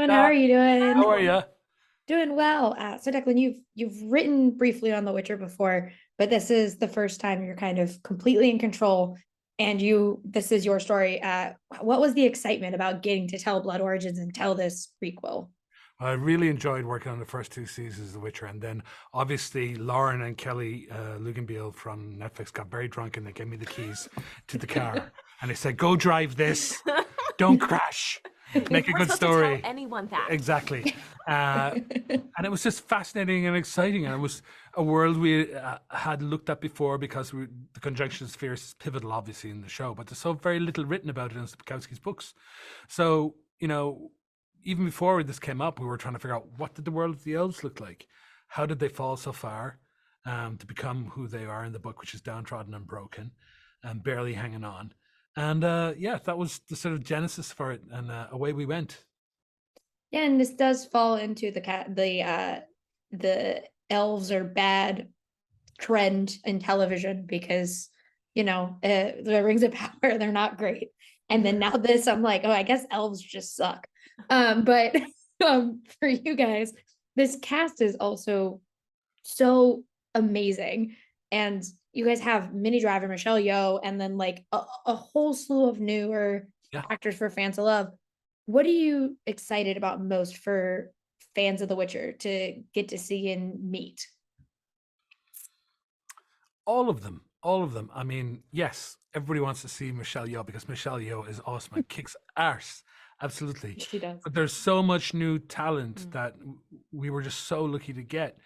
everyone. How Yeah, are you how doing? are you? Doing well. So Declan, you've written briefly on The Witcher before, but this is the first time you're kind of completely in control, and this is your story. What was the excitement about getting to tell Blood Origins and tell this prequel? I really enjoyed working on the first two seasons of The Witcher, and then obviously Lauren and Kelly Luganbiel from Netflix got very drunk and they gave me the keys to the car, and they said, "Go drive this, don't crash, You make a weren't good supposed to tell story." anyone that. Exactly. Uh, and it was just fascinating and exciting, and it was a world we had looked at before because the conjunction spheres is pivotal obviously in the show, but there's so very little written about it in Sapkowski's books. So even before this came up, we were trying to figure out, what did the world of the elves look like, how did they fall so far to become who they are in the book, which is downtrodden and broken and barely hanging on. And yeah, that was the sort of genesis for it, and away we went. Yeah, and this does fall into the elves are bad trend in television because the Rings of Power, they're not great. And then now this, I'm like, oh, I guess elves just suck. But for you guys, this cast is also so amazing. And you guys have Minnie Driver, Michelle Yeoh, and then like a whole slew of newer Yeah. actors for fans to love. What are you excited about most for fans of The Witcher to get to see and meet? All of them. All of them. I mean, yes, everybody wants to see Michelle Yeoh because Michelle Yeoh is awesome and kicks arse. Absolutely. She does. But there's so much new talent Mm. that we were just so lucky to get.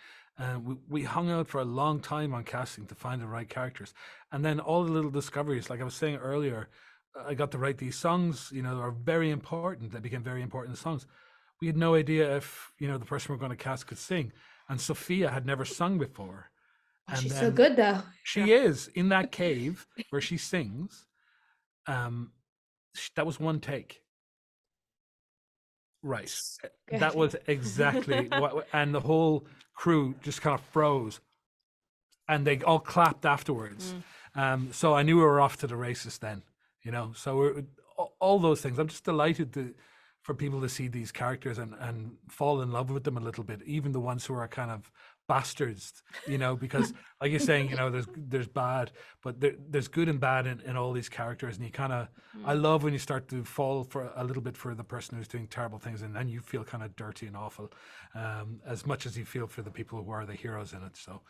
We hung out for a long time on casting to find the right characters. And then all the little discoveries, like I was saying earlier, I got to write these songs, are very important. They became very important songs. We had no idea if, the person we're going to cast could sing. And Sophia had never sung before. Oh, And she's so then good though. she is in that cave where she sings. That was one take. Right. That was exactly what, and the whole crew just kind of froze and they all clapped afterwards. So I knew we were off to the races then, So all those things. I'm just delighted for people to see these characters and fall in love with them a little bit, even the ones who are kind of bastards, because like you're saying, there's bad, but there's good and bad in all these characters, and you kind of, I love when you start to fall for a little bit for the person who's doing terrible things, and then you feel kind of dirty and awful, as much as you feel for the people who are the heroes in it. So,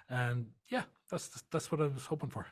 and yeah, that's what I was hoping for.